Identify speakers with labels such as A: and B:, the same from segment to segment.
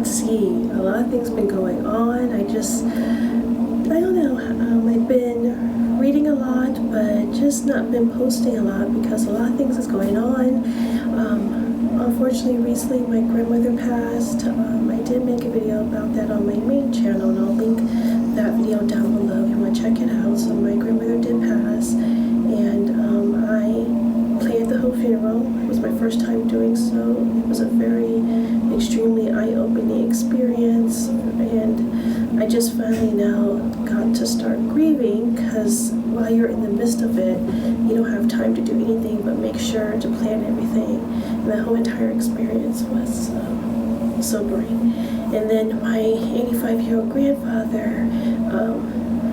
A: lot to see. A lot of things been going on. I don't know. I've been reading a lot, but just not been posting a lot because a lot of things is going on. Unfortunately, recently my grandmother passed. I did make a video about that on my main channel, and I'll link that video down below if you want to check it out. So my grandmother did pass, and I planned the whole funeral. It was my first time doing so. It was a very extremely eye-opening experience, and I just finally now got to start grieving, because while you're in the midst of it, you don't have time to do anything but make sure to plan everything. And that whole entire experience was sobering. And then my 85-year-old grandfather,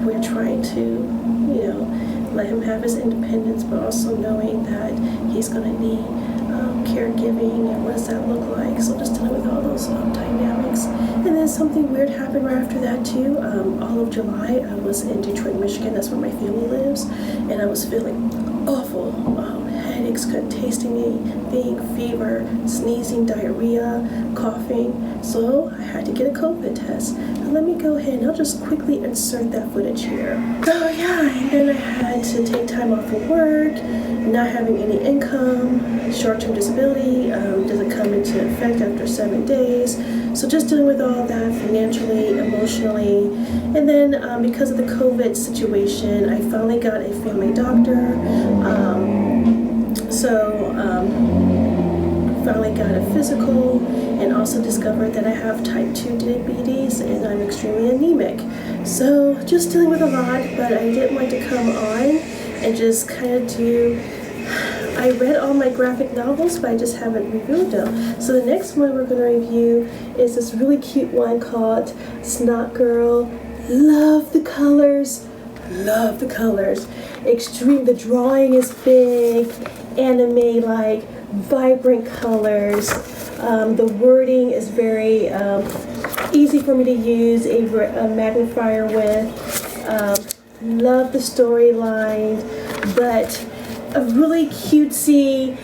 A: we're trying to, let him have his independence, but also knowing that he's going to need caregiving, and what does that look like. So just dealing with all those dynamics. And then something weird happened right after that too. All of July I was in Detroit, Michigan. That's where my family lives, and I was feeling awful. Headaches, couldn't taste anything, fever, sneezing, diarrhea, coughing. So I had to get a COVID test. And let me go ahead and I'll just quickly insert that footage here. Oh yeah, and then I had to take time off of work, not having any income, short-term disability doesn't come into effect after 7 days. So just dealing with all that financially, emotionally. And then because of the COVID situation, I finally got a family doctor. Finally got a physical, and also discovered that I have type 2 diabetes and I'm extremely anemic. So just dealing with a lot, but I did want to come on and just kind of do, I read all my graphic novels, but I just haven't reviewed them. So the next one we're going to review is this really cute one called Snotgirl. Love the colors. Love the colors. Extreme, the drawing is big, anime-like, vibrant colors. The wording is very easy for me to use, a magnifier with. Love the storyline, but a really cutesy,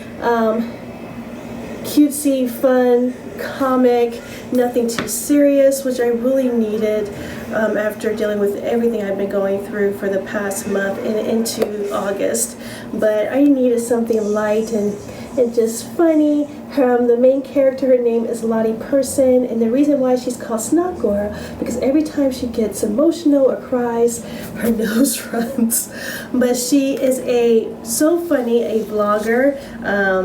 A: fun comic, nothing too serious, which I really needed after dealing with everything I've been going through for the past month and into August. But I needed something light and just funny. The main character, her name is Lottie Person, and the reason why she's called Snotgirl, because every time she gets emotional or cries, her nose runs. But she is so funny, a vlogger,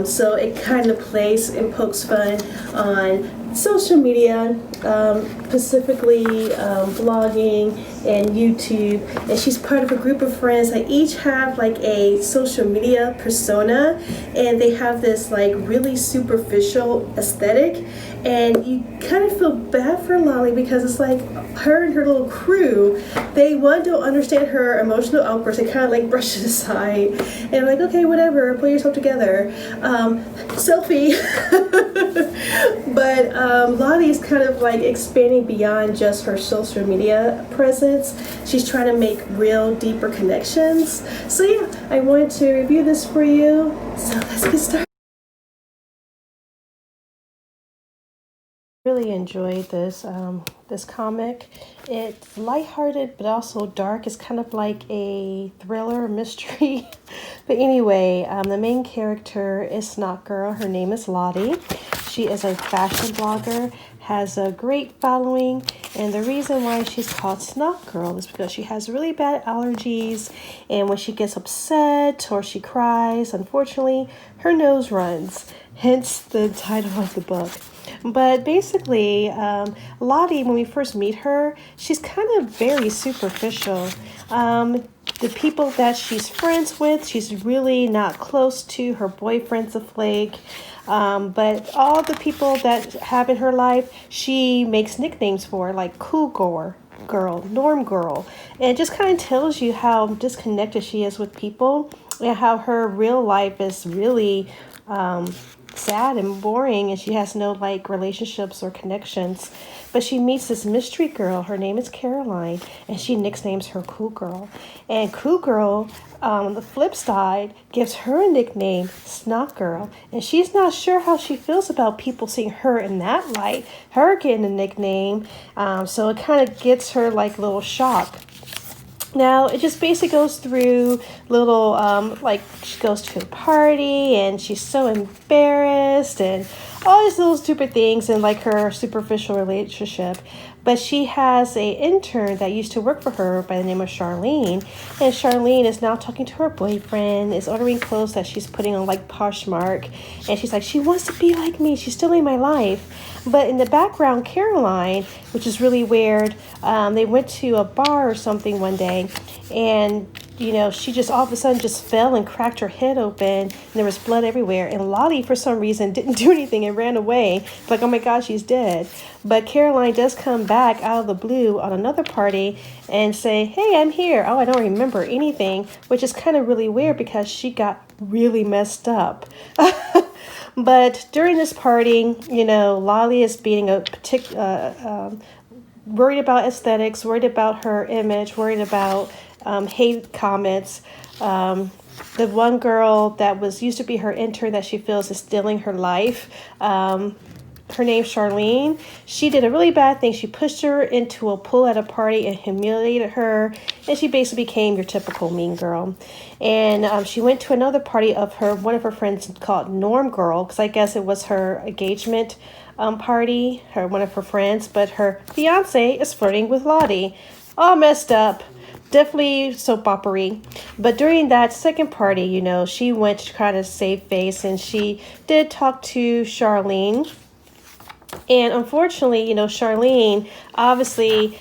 A: so it kind of plays and pokes fun on social media, specifically vlogging and YouTube, and she's part of a group of friends that each have like a social media persona, and they have this like really superficial aesthetic, and you kind of feel bad for Lolly because it's like her and her little crew, they don't understand her emotional outbursts, they kind of like brush it aside and like, okay, whatever, pull yourself together, selfie. But Lottie is kind of like expanding beyond just her social media presence. She's trying to make real, deeper connections. So yeah, I wanted to review this for you. So let's get started. Really enjoyed this this comic. It's lighthearted but also dark. It's kind of like a thriller mystery. But anyway, the main character is Snotgirl. Her name is Lottie. She is a fashion blogger, has a great following, and the reason why she's called Snotgirl is because she has really bad allergies, and when she gets upset or she cries, unfortunately, her nose runs, hence the title of the book. But basically, Lottie, when we first meet her, she's kind of very superficial. The people that she's friends with, she's really not close to. Her boyfriend's a flake. But all the people that have in her life, she makes nicknames for, like Cool Girl, Norm Girl. And it just kind of tells you how disconnected she is with people and how her real life is really sad and boring, and she has no like relationships or connections. But she meets this mystery girl. Her name is Caroline, and she nicknames her Cool Girl. And Cool Girl, on the flip side, gives her a nickname, Snotgirl. And she's not sure how she feels about people seeing her in that light, her getting a nickname. So it kind of gets her like a little shock. Now, it just basically goes through little, like, she goes to a party and she's so embarrassed and all these little stupid things in, like, her superficial relationship. But she has a intern that used to work for her by the name of Charlene. And Charlene is now talking to her boyfriend, is ordering clothes that she's putting on, like, Poshmark. And she's like, she wants to be like me. She's still in my life. But in the background, Caroline, which is really weird, they went to a bar or something one day, and she just all of a sudden just fell and cracked her head open, and there was blood everywhere. And Lottie, for some reason, didn't do anything and ran away. Like, oh my God, she's dead. But Caroline does come back out of the blue on another party and say, hey, I'm here. Oh, I don't remember anything, which is kind of really weird because she got really messed up. But during this party, Lolly is being worried about aesthetics, worried about her image, worried about hate comments. The one girl that used to be her intern that she feels is stealing her life, her name's Charlene. She did a really bad thing. She pushed her into a pool at a party and humiliated her, and she basically became your typical mean girl. And she went to another party of one of her friends called Norm Girl, because I guess it was her engagement party, one of her friends, but her fiance is flirting with Lottie. All messed up. Definitely soap opera-y. But during that second party, she went to kind of save face, and she did talk to Charlene. And unfortunately, Charlene obviously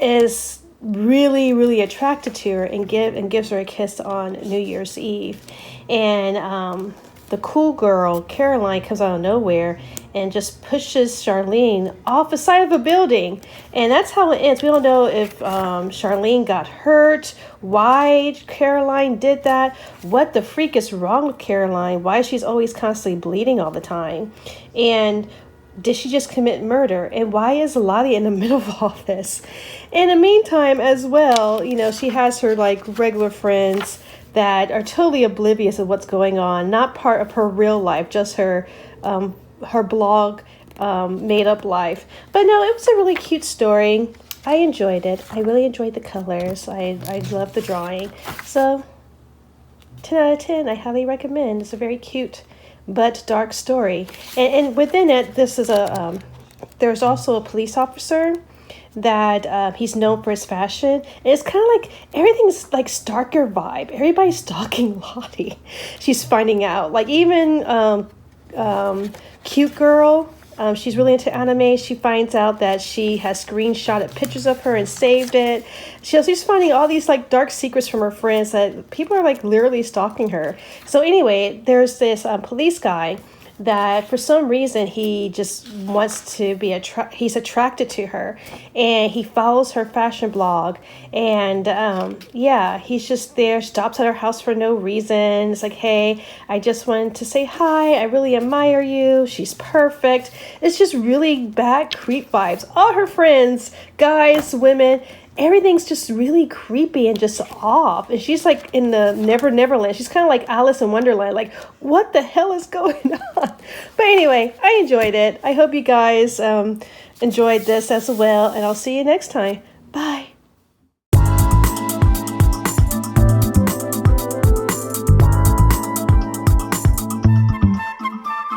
A: is really, really attracted to her and gives her a kiss on New Year's Eve. And the cool girl, Caroline, comes out of nowhere and just pushes Charlene off the side of a building. And that's how it ends. We don't know if Charlene got hurt, why Caroline did that, what the freak is wrong with Caroline, why she's always constantly bleeding all the time. And did she just commit murder? And why is Lottie in the middle of all this? In the meantime, as well, she has her like regular friends that are totally oblivious of what's going on, not part of her real life, just her blog made up life. But no, it was a really cute story. I enjoyed it. I really enjoyed the colors. I love the drawing. So 10 out of 10, I highly recommend. It's a very cute but dark story. And within it, this is there's also a police officer that he's known for his fashion. And it's kind of like everything's like stalker vibe. Everybody's stalking Lottie. She's finding out. Like even cute girl, she's really into anime. She finds out that she has screenshotted pictures of her and saved it. She's finding all these like dark secrets from her friends that people are like literally stalking her. So anyway, there's this police guy that for some reason he just wants to be he's attracted to her, and he follows her fashion blog, and he's just there, stops at her house for no reason. It's like, hey, I just wanted to say hi, I really admire you, she's perfect. It's just really bad creep vibes. All her friends, guys, women, everything's just really creepy and just off. And she's like in the Neverland. She's kind of like Alice in Wonderland. Like, what the hell is going on? But anyway, I enjoyed it. I hope you guys enjoyed this as well. And I'll see you next time. Bye.